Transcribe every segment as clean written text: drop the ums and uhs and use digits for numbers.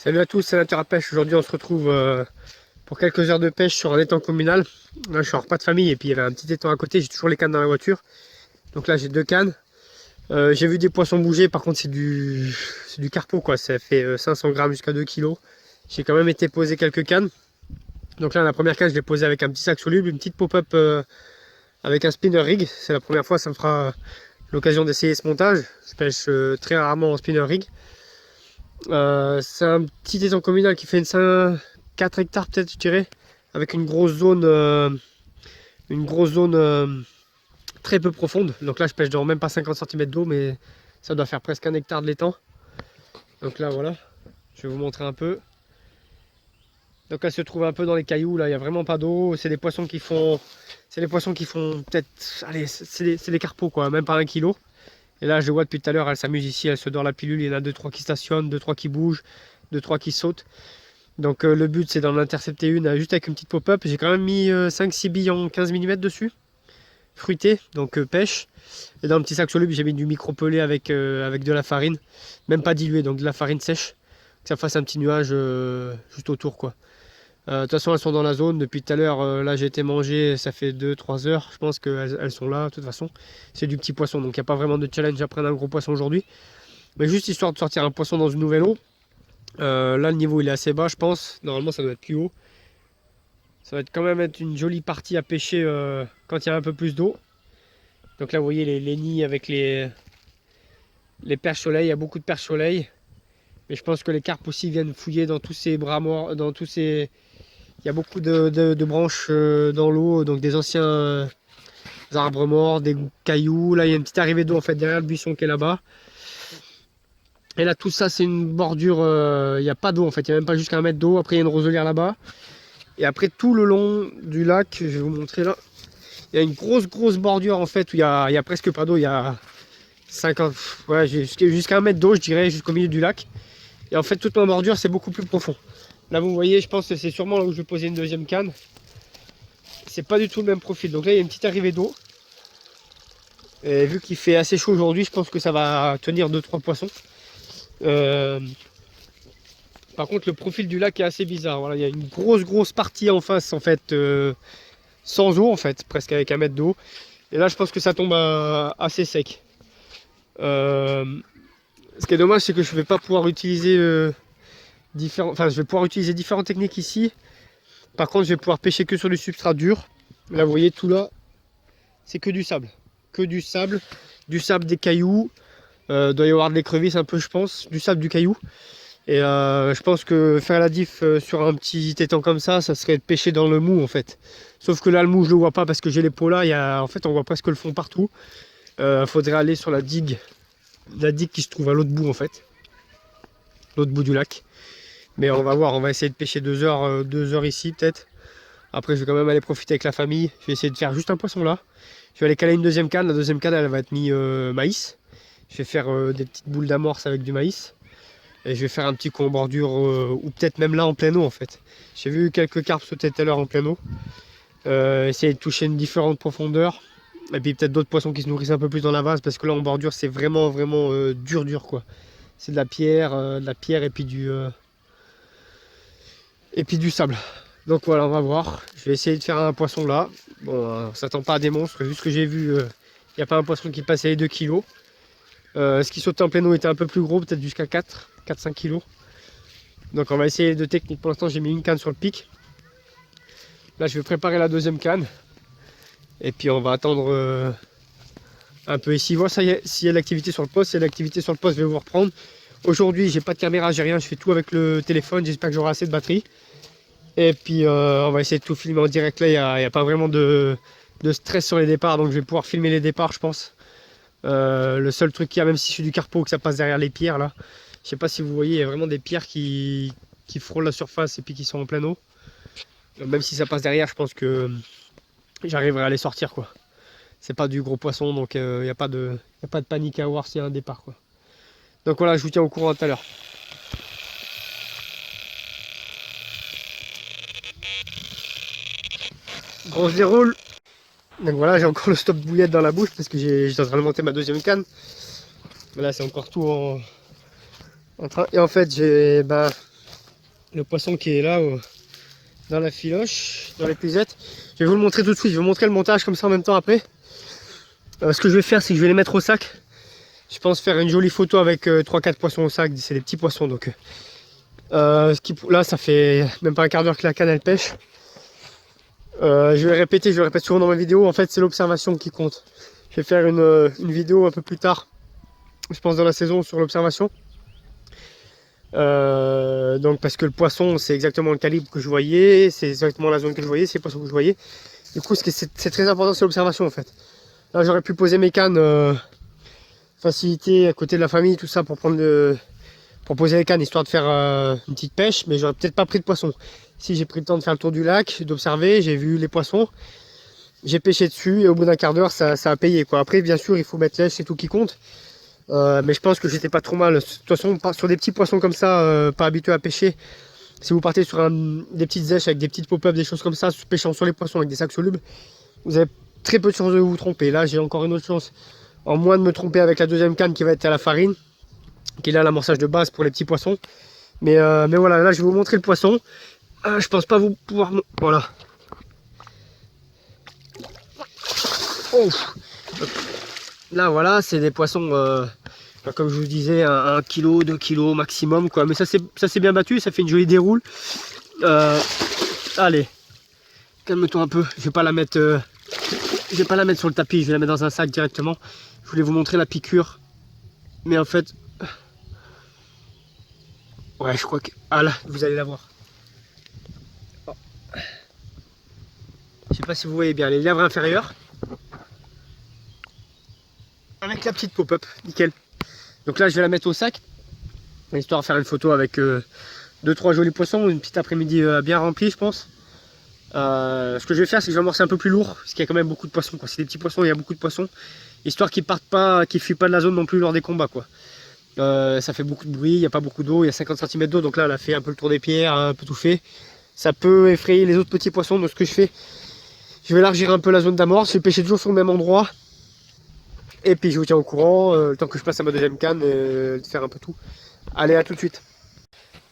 Salut à tous, c'est Nature à Pêche. Aujourd'hui, on se retrouve pour quelques heures de pêche sur un étang communal. Là, je suis en repas de famille et puis il y avait un petit étang à côté. J'ai toujours les cannes dans la voiture. Donc là, j'ai deux cannes. J'ai vu des poissons bouger. Par contre, c'est du carpo, quoi. Ça fait 500 grammes jusqu'à 2 kilos. J'ai quand même été poser quelques cannes. Donc là, la première canne, je l'ai posée avec un petit sac soluble, une petite pop-up avec un spinner rig. C'est la première fois, ça me fera l'occasion d'essayer ce montage. Je pêche très rarement en spinner rig. C'est un petit étang communal qui fait 4 hectares peut-être, je dirais, avec une grosse zone très peu profonde. Donc là, je pêche dans même pas 50 cm d'eau, mais ça doit faire presque 1 hectare de l'étang. Donc là, voilà, je vais vous montrer un peu. Donc elle se trouve un peu dans les cailloux, là, il n'y a vraiment pas d'eau. C'est des poissons qui font, peut-être, allez, c'est des carpos, quoi, même pas 1 kilo. Et là, je le vois depuis tout à l'heure, elle s'amuse ici, elle se dort la pilule. Il y en a 2-3 qui stationnent, 2-3 qui bougent, 2-3 qui sautent. Donc le but, c'est d'en intercepter une juste avec une petite pop-up. J'ai quand même mis 5-6 billes en 15 mm dessus, fruité, donc pêche. Et dans le petit sac soluble, j'ai mis du micro-pelé avec de la farine, même pas dilué, donc de la farine sèche, que ça fasse un petit nuage juste autour, quoi. De toute façon, elles sont dans la zone depuis tout à l'heure. Là, j'ai été manger, ça fait 2-3 heures. Je pense qu'elles sont là. De toute façon, c'est du petit poisson, donc il n'y a pas vraiment de challenge à prendre un gros poisson aujourd'hui. Mais juste histoire de sortir un poisson dans une nouvelle eau. Là, le niveau il est assez bas, je pense. Normalement, ça doit être plus haut. Ça va quand même être une jolie partie à pêcher quand il y a un peu plus d'eau. Donc là, vous voyez les nids avec les perches soleil. Il y a beaucoup de perches soleil. Mais je pense que les carpes aussi viennent fouiller dans tous ces bras morts, dans tous ces. Il y a beaucoup de branches dans l'eau, donc des anciens arbres morts, des cailloux. Là, il y a une petite arrivée d'eau en fait derrière le buisson qui est là-bas. Et là, tout ça, c'est une bordure. Il n'y a pas d'eau en fait, il n'y a même pas jusqu'à 1 mètre d'eau. Après, il y a une roselière là-bas. Et après, tout le long du lac, je vais vous montrer là, il y a une grosse bordure en fait où il y a presque pas d'eau. Il y a 50, ouais, jusqu'à 1 mètre d'eau, je dirais, jusqu'au milieu du lac. Et en fait, toute ma bordure, c'est beaucoup plus profond. Là, vous voyez, je pense que c'est sûrement là où je vais poser une deuxième canne. C'est pas du tout le même profil. Donc là, il y a une petite arrivée d'eau. Et vu qu'il fait assez chaud aujourd'hui, je pense que ça va tenir 2-3 poissons. Par contre, le profil du lac est assez bizarre. Voilà, il y a une grosse partie en face, en fait, sans eau, en fait, presque avec 1 mètre d'eau. Et là, je pense que ça tombe assez sec. Ce qui est dommage, c'est que je vais pas pouvoir utiliser je vais pouvoir utiliser différentes techniques ici. Par contre, je vais pouvoir pêcher que sur du substrat dur. Là, vous voyez, tout là, c'est que du sable. Que du sable, des cailloux. Doit y avoir de l'écrevisse un peu, je pense. Du sable, du caillou. Et je pense que faire la diff sur un petit étang comme ça serait de pêcher dans le mou, en fait. Sauf que là, le mou, je le vois pas parce que j'ai les pots là. En fait, on voit presque le fond partout. Faudrait aller sur la digue qui se trouve à l'autre bout, en fait. L'autre bout du lac. Mais on va voir, on va essayer de pêcher 2 heures, 2 heures ici peut-être. Après, je vais quand même aller profiter avec la famille. Je vais essayer de faire juste un poisson là. Je vais aller caler une deuxième canne. La deuxième canne, elle va être mise maïs. Je vais faire des petites boules d'amorce avec du maïs. Et je vais faire un petit coup en bordure, ou peut-être même là en pleine eau en fait. J'ai vu quelques carpes sauter tout à l'heure en pleine eau. Essayer de toucher une différente profondeur. Et puis peut-être d'autres poissons qui se nourrissent un peu plus dans la vase. Parce que là en bordure, c'est vraiment dur quoi. C'est de la pierre et puis du sable. Donc voilà, on va voir. Je vais essayer de faire un poisson là. Bon, on s'attend pas à des monstres. Vu ce que j'ai vu, il n'y a pas un poisson qui passait les 2 kilos. Ce qui sautait en pleine eau était un peu plus gros, peut-être jusqu'à 4-5 kilos. Donc on va essayer de technique. Pour l'instant, j'ai mis une canne sur le pic. Là, je vais préparer la deuxième canne. Et puis on va attendre un peu ici. Voir ça y est, s'il y a de l'activité sur le poste. S'il y a de l'activité sur le poste, je vais vous reprendre. Aujourd'hui, j'ai pas de caméra, j'ai rien. Je fais tout avec le téléphone. J'espère que j'aurai assez de batterie. Et puis on va essayer de tout filmer en direct. Là, il n'y a pas vraiment de stress sur les départs. Donc je vais pouvoir filmer les départs, je pense. Le seul truc qu'il y a, même si je suis du carpo, que ça passe derrière les pierres là. Je sais pas si vous voyez, il y a vraiment des pierres qui frôlent la surface et puis qui sont en pleine eau. Même si ça passe derrière, je pense que j'arriverai à les sortir quoi. C'est pas du gros poisson, donc il n'y a pas de panique à avoir s'il y a un départ quoi. Donc voilà, je vous tiens au courant tout à l'heure. Grosse déroule. Donc voilà, j'ai encore le stop bouillette dans la bouche parce que j'étais en train de monter ma deuxième canne. Mais là, c'est encore tout en train. Et en fait, le poisson qui est là dans la filoche, dans l'épuisette. Je vais vous le montrer tout de suite, je vais vous montrer le montage comme ça en même temps après. Ce que je vais faire, c'est que je vais les mettre au sac. Je pense faire une jolie photo avec 3-4 poissons au sac, c'est des petits poissons donc. Là ça fait même pas un quart d'heure que la canne elle pêche. Je vais répéter, je le répète souvent dans ma vidéo, en fait c'est l'observation qui compte. Je vais faire une vidéo un peu plus tard, je pense dans la saison, sur l'observation. Donc parce que le poisson c'est exactement le calibre que je voyais, c'est exactement la zone que je voyais, c'est les poissons que je voyais. Du coup c'est très important, c'est l'observation en fait. Là j'aurais pu poser mes cannes facilité à côté de la famille, tout ça pour poser les cannes histoire de faire une petite pêche, mais j'aurais peut-être pas pris de poisson. Si j'ai pris le temps de faire le tour du lac, d'observer, j'ai vu les poissons, j'ai pêché dessus et au bout d'un quart d'heure ça a payé quoi. Après bien sûr il faut mettre l'èche, c'est tout qui compte. Mais je pense que j'étais pas trop mal. De toute façon, sur des petits poissons comme ça, pas habitués à pêcher, si vous partez sur des petites zèches avec des petites pop-up, des choses comme ça, pêchant sur les poissons avec des sacs solubles, vous avez très peu de chances de vous tromper. Là, j'ai encore une autre chance, en moins de me tromper avec la deuxième canne qui va être à la farine, qui est là l'amorçage de base pour les petits poissons. Mais voilà, là je vais vous montrer le poisson. Je pense pas vous pouvoir... Voilà. Oh. Là voilà, c'est des poissons, comme je vous disais, 1 kg, 2 kg maximum quoi. Mais ça s'est bien battu, ça fait une jolie déroule. Allez, calme-toi un peu, je vais pas la mettre sur le tapis, je vais la mettre dans un sac directement. Je voulais vous montrer la piqûre. Mais en fait... Ouais, je crois que... Ah là, vous allez la voir. Oh. Je sais pas si vous voyez bien, les lèvres inférieures. Avec la petite pop-up, nickel. Donc là je vais la mettre au sac, histoire de faire une photo avec 2-3 jolis poissons, une petite après-midi bien remplie je pense. Ce que je vais faire c'est que je vais amorcer un peu plus lourd, parce qu'il y a quand même beaucoup de poissons. C'est des petits poissons, il y a beaucoup de poissons, histoire qu'ils partent pas, qu'ils fuient pas de la zone non plus lors des combats quoi. Ça fait beaucoup de bruit, il n'y a pas beaucoup d'eau, il y a 50 cm d'eau, donc là elle a fait un peu le tour des pierres, un peu tout fait. Ça peut effrayer les autres petits poissons, donc ce que je fais, je vais élargir un peu la zone d'amorce, je vais pêcher toujours sur le même endroit. Et puis je vous tiens au courant, le temps que je passe à ma deuxième canne, de faire un peu tout. Allez, à tout de suite.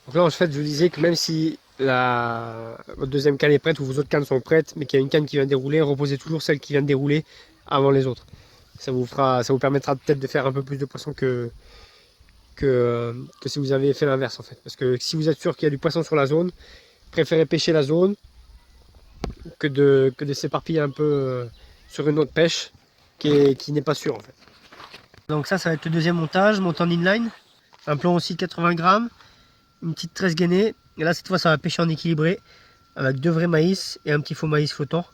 Donc là en fait je vous disais que même si votre deuxième canne est prête ou vos autres cannes sont prêtes, mais qu'il y a une canne qui vient de dérouler, reposez toujours celle qui vient de dérouler avant les autres. Ça vous permettra peut-être de faire un peu plus de poissons que si vous avez fait l'inverse en fait. Parce que si vous êtes sûr qu'il y a du poisson sur la zone, préférez pêcher la zone que de s'éparpiller un peu sur une autre pêche qui n'est pas sûr en fait. Donc ça va être le deuxième montage, monte en inline, un plomb aussi de 80 grammes, une petite tresse gainée, et là cette fois ça va pêcher en équilibré, avec 2 vrais maïs et un petit faux maïs flottant.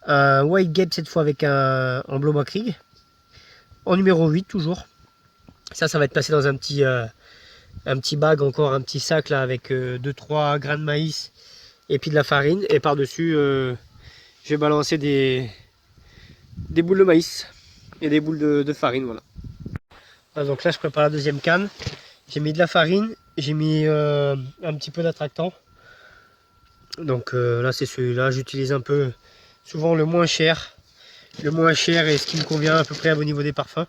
Un white gape cette fois avec un Bloma Krieg, en numéro 8 toujours. Ça va être placé dans un petit bag, encore un petit sac là avec 2-3 grains de maïs et puis de la farine, et par dessus je vais balancer des boules de maïs et des boules de farine, voilà. Donc là je prépare la deuxième canne, j'ai mis de la farine, j'ai mis un petit peu d'attractant. Donc là c'est celui-là, j'utilise un peu souvent le moins cher et ce qui me convient à peu près au niveau des parfums,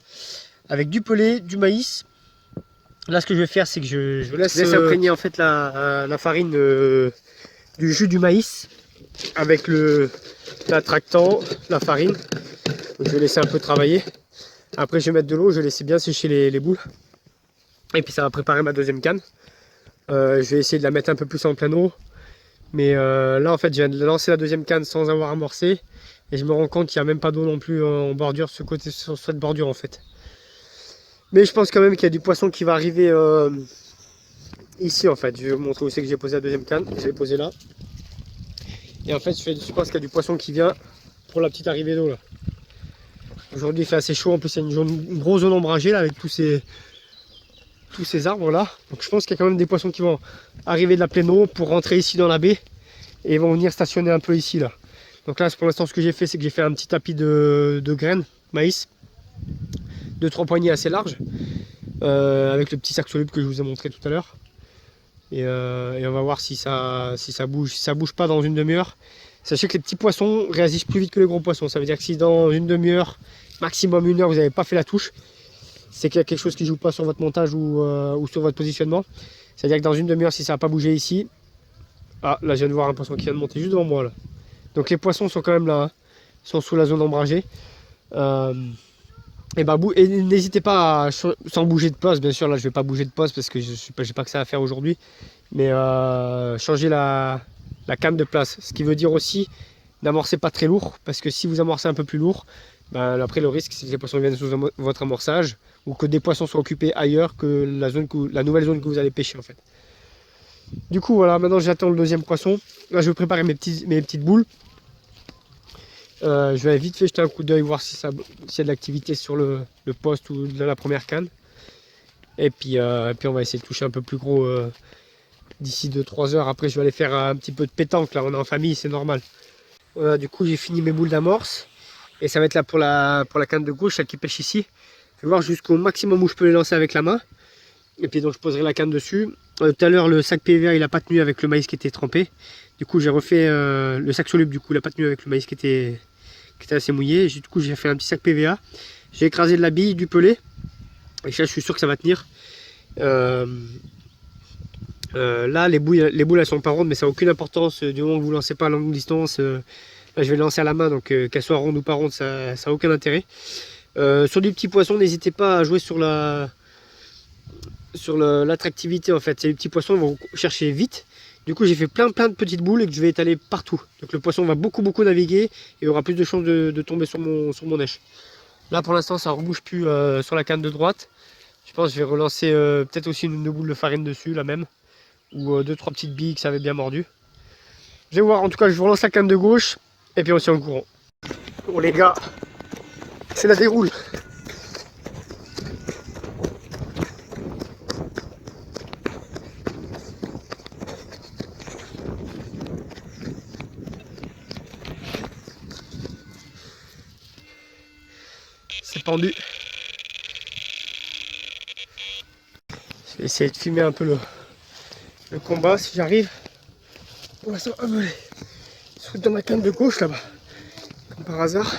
avec du pelé, du maïs. Là ce que je vais faire c'est que je laisse imprégner en fait la farine du jus du maïs avec l'attractant, la farine. Donc, je vais laisser un peu travailler. Après je vais mettre de l'eau, je vais laisser bien sécher les boules. Et puis ça va préparer ma deuxième canne. Je vais essayer de la mettre un peu plus en plein eau. Mais là en fait je viens de lancer la deuxième canne sans avoir amorcé. Et je me rends compte qu'il n'y a même pas d'eau non plus en bordure, sur cette bordure en fait. Mais je pense quand même qu'il y a du poisson qui va arriver ici en fait. Je vais vous montrer où c'est que j'ai posé la deuxième canne. Je l'ai posé là. Et en fait je pense qu'il y a du poisson qui vient pour la petite arrivée d'eau là. Aujourd'hui il fait assez chaud, en plus il y a une grosse zone ombragée là avec tous ces arbres là. Donc je pense qu'il y a quand même des poissons qui vont arriver de la pleine eau pour rentrer ici dans la baie. Et ils vont venir stationner un peu ici là. Donc là pour l'instant ce que j'ai fait c'est que j'ai fait un petit tapis de graines, maïs. 2-3 poignées assez larges. Avec le petit sac soluble que je vous ai montré tout à l'heure. Et on va voir si ça bouge. Si ça bouge pas dans une demi-heure. Sachez que les petits poissons réagissent plus vite que les gros poissons. Ça veut dire que si dans une demi-heure, maximum 1 heure, vous n'avez pas fait la touche, c'est qu'il y a quelque chose qui ne joue pas sur votre montage ou sur votre positionnement. C'est-à-dire que dans une demi-heure, si ça n'a pas bougé ici, ah là je viens de voir un poisson qui vient de monter juste devant moi là. Donc les poissons sont quand même là, hein. Ils sont sous la zone ombragée. Et bah, n'hésitez pas à, sans bouger de poste, bien sûr là je vais pas bouger de poste parce que j'ai pas que ça à faire aujourd'hui, mais changer la canne de place, ce qui veut dire aussi n'amorcez pas très lourd, parce que si vous amorcez un peu plus lourd, ben, après le risque c'est que les poissons viennent sous votre amorçage ou que des poissons soient occupés ailleurs que la nouvelle zone que vous allez pêcher en fait. Du coup voilà, maintenant j'attends le deuxième poisson. Là je vais préparer mes petites boules. Je vais vite fait jeter un coup d'œil, voir si s'il y a de l'activité sur le poste ou dans la première canne. Et puis on va essayer de toucher un peu plus gros d'ici 2-3 heures. Après je vais aller faire un petit peu de pétanque, là on est en famille, c'est normal. Voilà, du coup j'ai fini mes boules d'amorce. Et ça va être là pour la canne de gauche, celle qui pêche ici. Je vais voir jusqu'au maximum où je peux les lancer avec la main. Et puis donc je poserai la canne dessus. Tout à l'heure le sac PVA il n'a pas tenu avec le maïs qui était trempé. Du coup j'ai refait le sac soluble, du coup il n'a pas tenu avec le maïs qui était assez mouillé. Du coup j'ai fait un petit sac PVA. J'ai écrasé de la bille, du pelé. Et ça je suis sûr que ça va tenir. Là les boules elles sont pas rondes, mais ça n'a aucune importance du moment que vous ne lancez pas à longue distance. Là je vais le lancer à la main, donc qu'elle soit ronde ou pas ronde, ça n'a aucun intérêt. Sur des petits poissons, n'hésitez pas à jouer sur l'attractivité en fait. Les petits poissons vont chercher vite. Du coup j'ai fait plein de petites boules et que je vais étaler partout. Donc le poisson va beaucoup naviguer et aura plus de chances de tomber sur mon nèche. Là pour l'instant ça ne rebouge plus sur la canne de droite. Je pense que je vais relancer peut-être aussi une boule de farine dessus, la même. Ou 2-3 petites billes que ça avait bien mordu. Je vais voir, en tout cas je relance la canne de gauche et puis on s'y en courant. Bon les gars, c'est la déroule. C'est pendu. Je vais essayer de filmer un peu le combat si j'arrive. Pour l'instant, allez, je dans ma canne de gauche là-bas. Comme par hasard.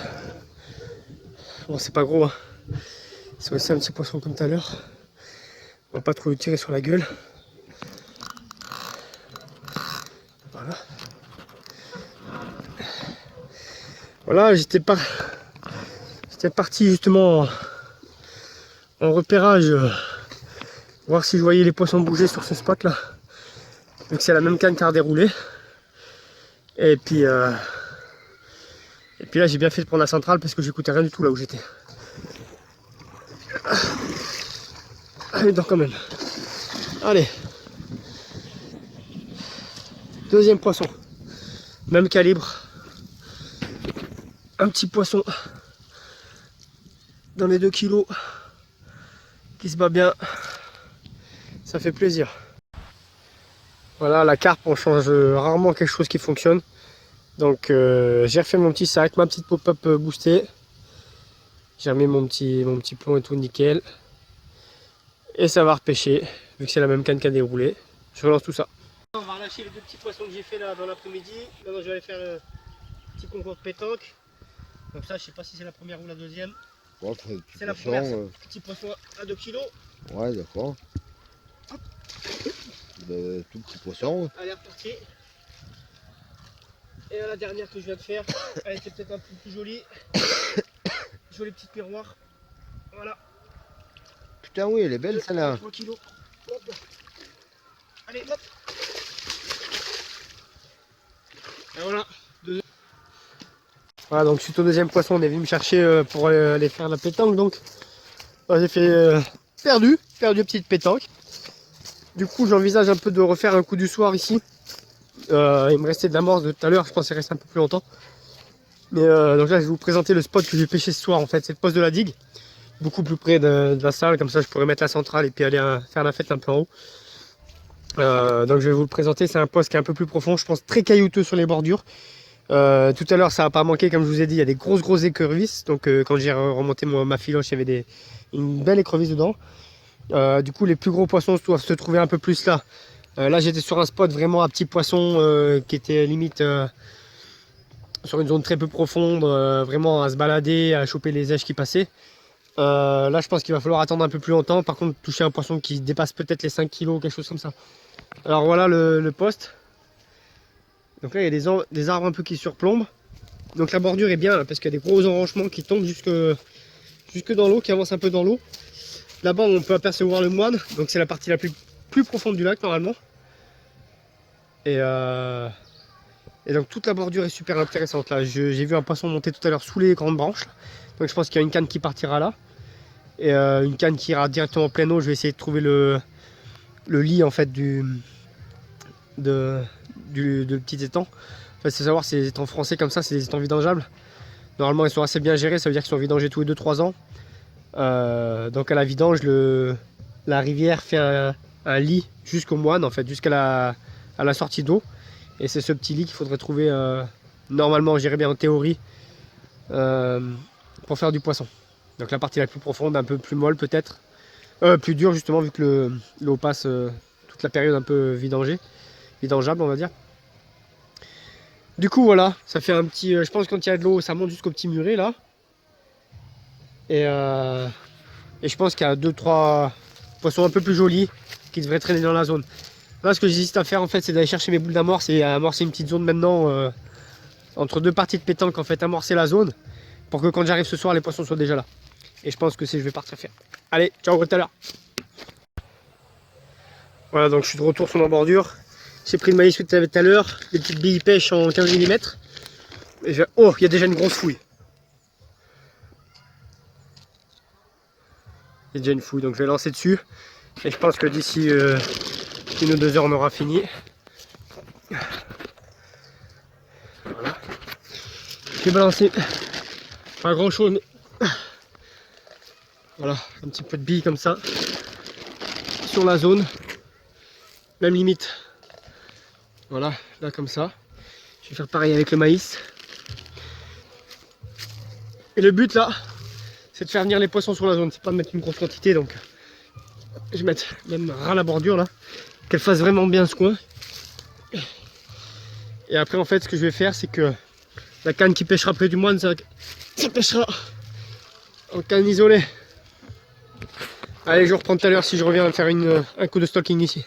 Bon, c'est pas gros, hein. C'est aussi un petit poisson comme tout à l'heure. On va pas trop le tirer sur la gueule. Voilà. Voilà, j'étais parti justement en repérage, voir si je voyais les poissons bouger sur ce spot là. Donc c'est la même canne qui a déroulé. Et puis là j'ai bien fait de prendre la centrale parce que j'écoutais rien du tout là où j'étais. Allez, donc quand même. Allez. Deuxième poisson. Même calibre. Un petit poisson dans les 2 kilos qui se bat bien. Ça fait plaisir. Voilà, la carpe, on change rarement quelque chose qui fonctionne. Donc j'ai refait mon petit sac, ma petite pop-up boostée. J'ai remis mon petit plomb et tout nickel. Et ça va repêcher, vu que c'est la même canne qui a déroulé. Je relance tout ça. On va relâcher les 2 petits poissons que j'ai fait là dans l'après-midi. Maintenant je vais aller faire le petit concours de pétanque. Donc ça je sais pas si c'est la première ou la deuxième. Bon, c'est la première, petit poisson à 2 kg. Ouais, d'accord. Tout petit poisson. Allez, reparti. Et la dernière que je viens de faire, elle était peut-être un peu plus jolie. Jolie petite miroir. Voilà. Putain, oui, elle est belle celle-là. 3 kg. Allez, hop. Et voilà. Voilà, donc suite au deuxième poisson, on est venu me chercher pour aller faire la pétanque. Donc, j'ai fait perdu petite pétanque. Du coup, j'envisage un peu de refaire un coup du soir ici. Il me restait de l'amorce de tout à l'heure, je pense qu'il reste un peu plus longtemps. Mais donc là, je vais vous présenter le spot que j'ai pêché ce soir. En fait, c'est le poste de la digue, beaucoup plus près de la salle. Comme ça, je pourrais mettre la centrale et puis aller faire la fête un peu en haut. Donc, je vais vous le présenter. C'est un poste qui est un peu plus profond, je pense très caillouteux sur les bordures. Tout à l'heure, ça n'a pas manqué, comme je vous ai dit, il y a des grosses écrevisses. Donc, quand j'ai remonté ma filoche, il y avait une belle écrevisse dedans. Du coup, les plus gros poissons doivent se trouver un peu plus là. Là, j'étais sur un spot vraiment à petits poissons qui était limite sur une zone très peu profonde, vraiment à se balader, à choper les èches qui passaient. Là, je pense qu'il va falloir attendre un peu plus longtemps. Par contre, toucher un poisson qui dépasse peut-être les 5 kilos, quelque chose comme ça. Alors voilà le poste. Donc là, il y a des arbres un peu qui surplombent. Donc la bordure est bien là, parce qu'il y a des gros enrochements qui tombent jusque dans l'eau, qui avancent un peu dans l'eau. Là-bas, on peut apercevoir le moine. Donc c'est la partie la plus profonde du lac normalement. Et donc toute la bordure est super intéressante là. J'ai vu un poisson monter tout à l'heure sous les grandes branches. Donc je pense qu'il y a une canne qui partira là. Et une canne qui ira directement en pleine eau. Je vais essayer de trouver le lit en fait de petits étangs. Enfin, c'est savoir si les étangs français comme ça, c'est des étangs vidangeables. Normalement ils sont assez bien gérés, ça veut dire qu'ils sont vidangés tous les 2-3 ans. Donc à la vidange, la rivière fait un lit jusqu'au moine en fait, jusqu'à la sortie d'eau. Et c'est ce petit lit qu'il faudrait trouver normalement, j'irais bien en théorie, pour faire du poisson. Donc la partie la plus profonde, un peu plus molle peut-être, plus dure justement vu que l'eau passe toute la période un peu vidangeable on va dire. Du coup voilà, ça fait un petit, je pense que quand il y a de l'eau, ça monte jusqu'au petit muret là. Et je pense qu'il y a 2-3 poissons un peu plus jolis qui devraient traîner dans la zone. Là, ce que j'hésite à faire en fait, c'est d'aller chercher mes boules d'amorce et à amorcer une petite zone maintenant entre deux parties de pétanque, en fait, amorcer la zone pour que quand j'arrive ce soir, les poissons soient déjà là. Et je pense que c'est je vais partir faire. Allez, ciao, à tout à l'heure. Voilà, donc je suis de retour sur ma bordure. J'ai pris le maïs que tu avais tout à l'heure, des petites billes pêche en 15 mm. Oh, il y a déjà une grosse fouille. Il y a déjà une fouille, donc je vais lancer dessus. Et je pense que d'ici 1 ou 2 heures, on aura fini. Voilà. Je vais balancer pas grand chose, mais voilà, un petit peu de billes comme ça sur la zone, même limite. Voilà, là comme ça. Je vais faire pareil avec le maïs. Et le but là, c'est de faire venir les poissons sur la zone, c'est pas de mettre une grosse quantité, donc je vais mettre même ras la bordure là, qu'elle fasse vraiment bien ce coin. Et après en fait ce que je vais faire, c'est que la canne qui pêchera près du moine, ça pêchera en canne isolée. Allez, je reprends tout à l'heure si je reviens faire un coup de stalking ici.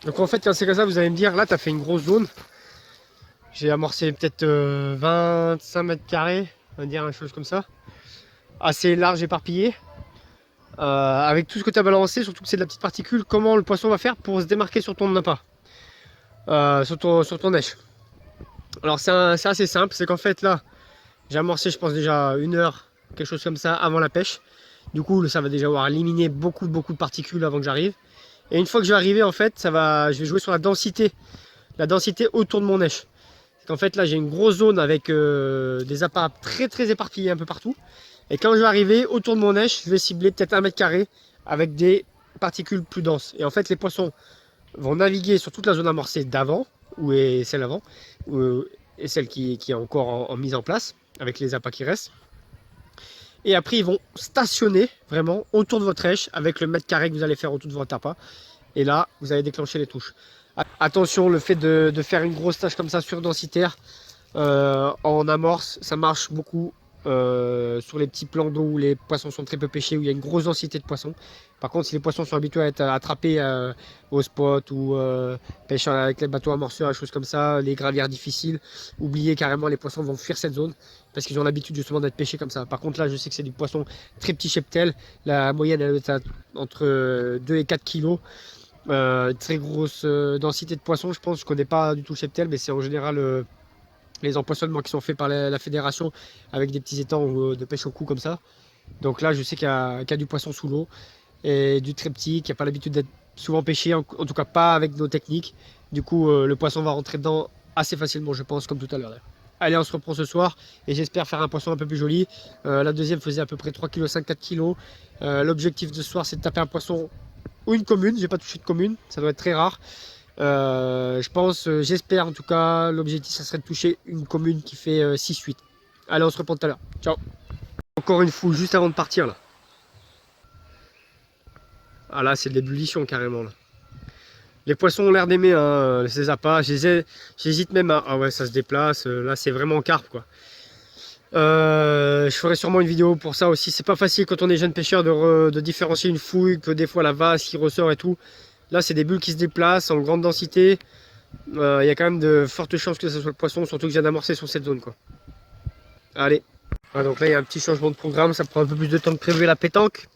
Donc en fait quand c'est comme ça, vous allez me dire, là tu as fait une grosse zone. J'ai amorcé peut-être 25 mètres carrés, on va dire une chose comme ça. Assez large, éparpillé. Avec tout ce que tu as balancé, surtout que c'est de la petite particule, comment le poisson va faire pour se démarquer sur ton appât, sur ton nèche. Alors c'est assez simple, c'est qu'en fait là, j'ai amorcé je pense déjà 1 heure, quelque chose comme ça, avant la pêche. Du coup ça va déjà avoir éliminé beaucoup de particules avant que j'arrive. Et une fois que je vais arriver en fait, je vais jouer sur la densité autour de mon nèche. En fait là j'ai une grosse zone avec des appâts très éparpillés un peu partout. Et quand je vais arriver autour de mon nèche, je vais cibler peut-être 1 mètre carré avec des particules plus denses. Et en fait les poissons vont naviguer sur toute la zone amorcée d'avant, où est celle avant, et celle qui est encore en mise en place, avec les appâts qui restent. Et après ils vont stationner vraiment autour de votre nèche avec le mètre carré que vous allez faire autour de votre appât. Et là vous allez déclencher les touches. Attention, le fait de faire une grosse tâche comme ça surdensitaire en amorce, ça marche beaucoup sur les petits plans d'eau où les poissons sont très peu pêchés, où il y a une grosse densité de poissons. Par contre, si les poissons sont habitués à être attrapés au spot ou pêchant avec les bateaux amorceurs, des choses comme ça, les gravières difficiles, oubliez carrément, les poissons vont fuir cette zone parce qu'ils ont l'habitude justement d'être pêchés comme ça. Par contre, là, je sais que c'est du poisson très petit cheptel. La moyenne elle est entre 2 et 4 kilos. Très grosse densité de poissons, je pense. Je connais pas du tout le cheptel, mais c'est en général les empoisonnements qui sont faits par la fédération avec des petits étangs de pêche au cou comme ça. Donc là, je sais qu'il y a du poisson sous l'eau et du très petit qui n'a pas l'habitude d'être souvent pêché, en tout cas pas avec nos techniques. Du coup, le poisson va rentrer dedans assez facilement, je pense, comme tout à l'heure. Allez, on se reprend ce soir et j'espère faire un poisson un peu plus joli. La deuxième faisait à peu près 3,5 kg, 4 kg. L'objectif de ce soir, c'est de taper un poisson ou une commune. J'ai pas touché de commune, ça doit être très rare. Je pense, j'espère en tout cas, l'objectif ça serait de toucher une commune qui fait 6-8. Allez, on se reprend tout à l'heure. Ciao. Encore une fouille juste avant de partir là. Ah là, c'est de l'ébullition carrément là. Les poissons ont l'air d'aimer ces appâts. J'hésite même à... Ah ouais, ça se déplace. Là, c'est vraiment carpe quoi. Je ferai sûrement une vidéo pour ça aussi. C'est pas facile quand on est jeune pêcheur de différencier une fouille, que des fois la vase qui ressort et tout. Là, c'est des bulles qui se déplacent en grande densité. Il y a quand même de fortes chances que ce soit le poisson, surtout que je viens d'amorcer sur cette zone, quoi. Allez. Voilà, donc là, il y a un petit changement de programme. Ça prend un peu plus de temps que prévu la pétanque.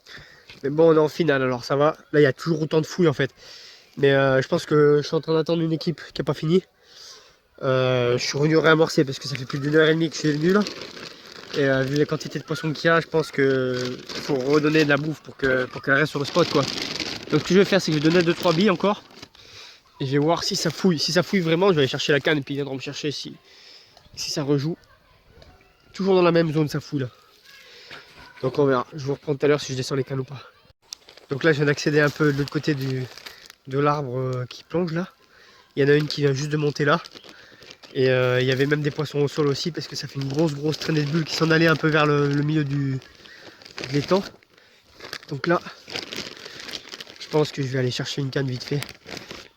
Mais bon, on est en finale, alors ça va. Là, il y a toujours autant de fouilles, en fait. Mais je pense que je suis en train d'attendre une équipe qui n'a pas fini. Je suis revenu réamorcer parce que ça fait plus d'1 heure et demie que je suis venu là. Et vu les quantités de poissons qu'il y a, je pense qu'il faut redonner de la bouffe pour qu'elle reste sur le spot, quoi. Donc ce que je vais faire, c'est que je vais donner 2-3 billes encore. Et je vais voir si ça fouille. Si ça fouille vraiment, je vais aller chercher la canne et puis ils viendront me chercher si ça rejoue. Toujours dans la même zone, ça fouille là. Donc on verra. Je vous reprends tout à l'heure si je descends les cannes ou pas. Donc là, je viens d'accéder un peu de l'autre côté de l'arbre qui plonge là. Il y en a une qui vient juste de monter là. Et il y avait même des poissons au sol aussi parce que ça fait une grosse traînée de bulles qui s'en allait un peu vers le milieu de l'étang. Donc là, je pense que je vais aller chercher une canne vite fait.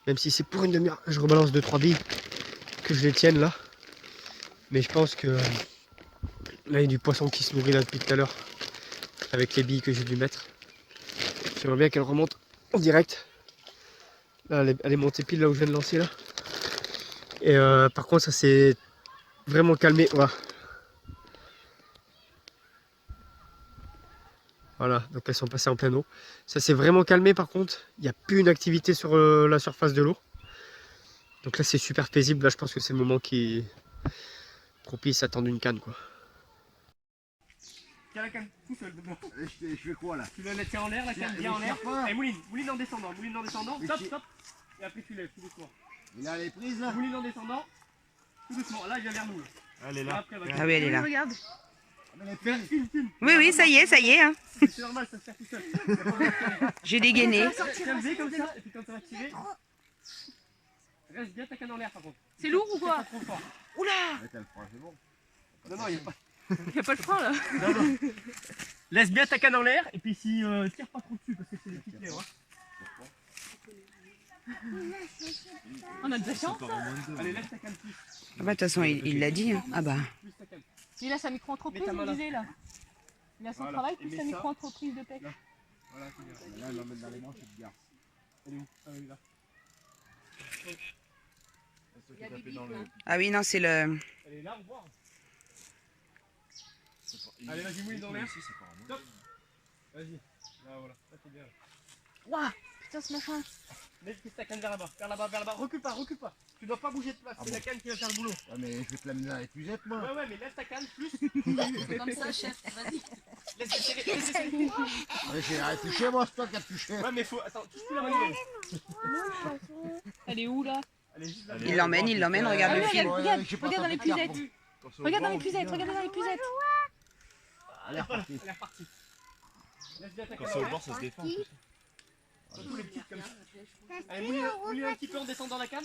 Même si c'est pour une demi-heure, je rebalance 2-3 billes que je les tienne là. Mais je pense que là il y a du poisson qui se nourrit là depuis tout à l'heure avec les billes que j'ai dû mettre. J'aimerais bien qu'elle remonte en direct. Là elle est montée pile là où je viens de lancer là. Et par contre ça s'est vraiment calmé. Voilà, donc elles sont passées en pleine eau. Ça s'est vraiment calmé par contre. Il n'y a plus une activité sur la surface de l'eau. Donc là c'est super paisible. Là je pense que c'est le moment qui est propice à tendre une canne, quoi. Tiens la canne tout seul dedans. Je fais quoi là? Tu la tiens en l'air, la canne bien en l'air. Et mouline en descendant, stop. Et après tu lèves tout doucement. Il a les prises là? Mouline en descendant, tout doucement. Là il vient vers nous. Là. Elle est là. Après, Ah oui, elle est là. Regarde. Filme. Oui, ça y est. Hein. C'est normal, ça se fait tout seul. J'ai dégainé. Tiens le comme ça, et puis quand ça va tirer, reste bien ta canne en l'air par contre. C'est lourd ou quoi? Pas trop fort. Oula! C'est bon. Non, il n'y a pas. Il n'y a pas le frein là. Non. Laisse bien ta canne en l'air et puis si tire pas trop dessus parce que c'est des petites lèvres. On a de la chance. Allez, laisse ta canne plus. Ah bah de toute façon, il l'a dit. Hein. Ah bah. Plus ta canne. Il a sa micro-entreprise, Mets ta main il là. disait là. Il a son Voilà. travail Et plus mets sa ça. micro-entreprise de pêche. Voilà, c'est bien. Là, il l'emmène dans les manches, il te garde. Elle est où? Ah oui, là. Ah oui, non, c'est le. Elle est là, on voit. Allez, vas-y, mouille dans l'air. Stop. Vas-y. Là, voilà. Ça, c'est bien. Waouh, putain ce machin. Laisse ta canne vers là-bas. Recule pas. Tu dois pas bouger de place. C'est la canne qui va faire le boulot. Ouais, mais je vais te l'amener dans les puzettes, moi. Ouais, mais lève ta canne plus. Comme ça, chef, vas-y. Laisse. Ouais, j'ai rien touché, moi, c'est toi qui as touché. Ouais, mais faut. Attends, touche plus la main. Elle est où là? Elle est juste là. Il l'emmène, regarde le fil. Regarde dans les puzettes. Regarde dans les puzettes. Elle est repartie. Elle est repartie. Laisse bien ta Quand canne c'est en au l'air. bord, ça se défend. Surtout les petites comme ça. Allez, mouille un petit peu en descendant la canne.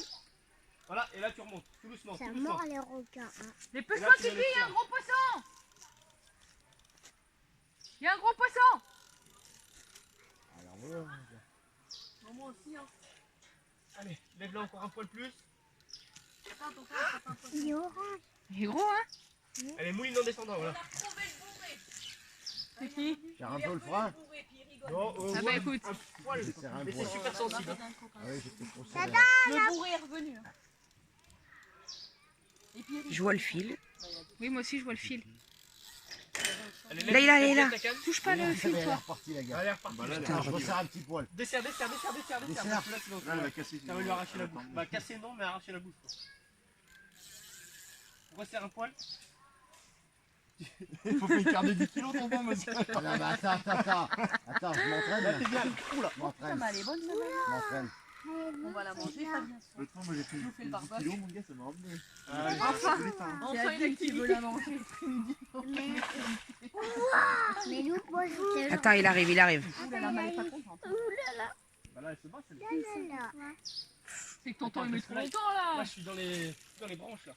Voilà, et là tu remontes. Tout doucement. Ça mord les requins. Hein. Les Et poissons là, tu qui le laisses il y a un faire. gros poisson. Il y a un gros poisson. Alors voilà. Moi aussi, hein. Allez, lève-la encore un poil plus. Il est orange. Il est gros, hein. Allez, mouline en descendant, voilà. C'est qui? J'ai un peu le frein. Non, Ah bah écoute. un poil. Je serre un Mais poil. c'est super sensible. Ah oui, j'étais trop serré. Le bourré est revenu. Et puis, Je vois le fil. oui, moi aussi je vois le fil. Allez, Là, il est là. ta canne. Touche pas le fil, Elle est toi. repartie, la gars. Allez, reparti. Je resserre un petit poil. Desserre. Desserre. Parce que là, sinon, Là, elle va casser. ça va lui arracher la bouche. Bah, casser non, mais arracher la bouche. Resserre un poil. Il faut faire une carte de 10 kilos, ton bon, monsieur. Non, mais attends, je m'entraîne. Là, t'es bien. Oula. Je m'entraîne. Elle est bonne, ça. Je m'entraîne. On va la manger, Fabien. L'autre fois, moi, j'ai fait Je vous fais le 10 barbecue. kilos, mon gars, ça m'a emmené. Allez. Enfin, une activité. La manger. Mais nous, moi, je te Attends, il arrive. Ouh là là, mais elle est pas contente. Bah là, elle se bat, celle-là. C'est que tonton il met trop longtemps Là, là. je suis dans les branches, là.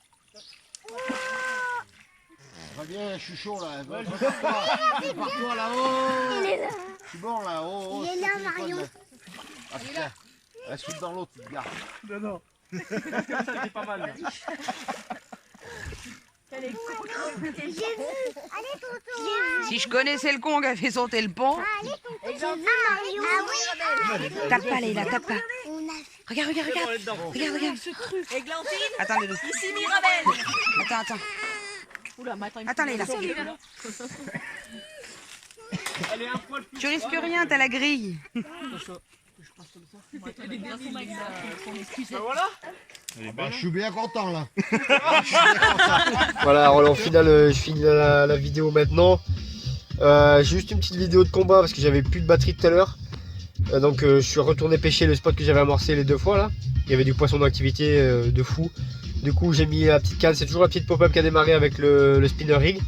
Reviens, je suis chaud là. Prépare-toi là-haut. Il est là. Je suis bon là. Oh, Il est là, Marion. Ah putain. Elle saute dans l'autre, tu te gardes. Non. Comme ça, c'était pas mal, là. Quel est con. J'ai vu. Allez, tonton. Si je connaissais le con qui a fait sauter le pont. Allez, tonton. J'ai vu Mario. Ah oui. Tape pas, Leïla, tape pas. On a Regarde, regarde, regarde. Regarde, regarde. Églantine, Attends, Doudou. ici Mirabelle. Attends. Oula, mais attends, Attends, Leïla. Tu risques rien, t'as la grille. Je suis bien content là. Voilà, alors au final, je finis la vidéo maintenant. J'ai juste une petite vidéo de combat parce que j'avais plus de batterie tout à l'heure. Donc je suis retourné pêcher le spot que j'avais amorcé les 2 fois là. Il y avait du poisson d'activité de fou. Du coup j'ai mis la petite canne, c'est toujours la petite pop-up qui a démarré avec le spinner rig.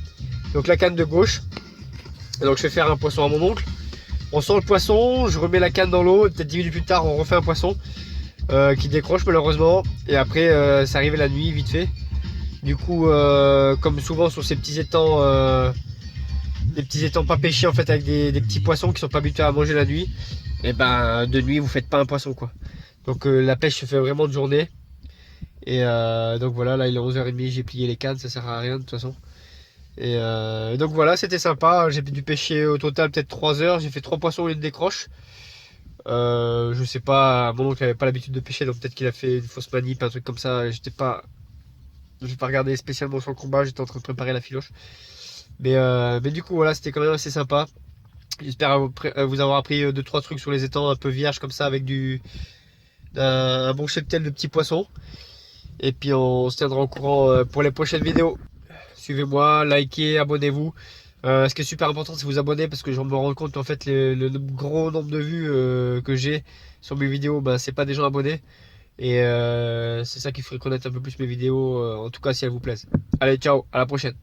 Donc la canne de gauche. Et donc je vais faire un poisson à mon oncle. On sort le poisson, je remets la canne dans l'eau et peut-être 10 minutes plus tard on refait un poisson qui décroche malheureusement. Et après c'est arrivé la nuit vite fait. Du coup comme souvent sur ces petits étangs, des petits étangs pas pêchés en fait avec des petits poissons qui sont pas habitués à manger la nuit, et ben de nuit vous faites pas un poisson quoi. Donc la pêche se fait vraiment de journée. Et donc voilà, là il est 11h30, j'ai plié les cannes, ça sert à rien de toute façon. Et donc voilà, c'était sympa, j'ai dû pêcher au total peut-être 3 heures, j'ai fait 3 poissons et une décroche. Je sais pas, mon oncle avait pas l'habitude de pêcher, donc peut-être qu'il a fait une fausse manip, un truc comme ça. J'ai pas regardé spécialement son combat, j'étais en train de préparer la filoche. Mais du coup voilà, c'était quand même assez sympa. J'espère vous avoir appris 2-3 trucs sur les étangs un peu vierges comme ça avec un bon cheptel de petits poissons. Et puis on se tiendra au courant pour les prochaines vidéos. Suivez-moi, likez, abonnez-vous. Ce qui est super important, c'est vous abonner parce que je me rends compte qu'en fait le gros nombre de vues que j'ai sur mes vidéos, ben, c'est pas des gens abonnés. Et c'est ça qui ferait connaître un peu plus mes vidéos, en tout cas si elles vous plaisent. Allez, ciao, à la prochaine.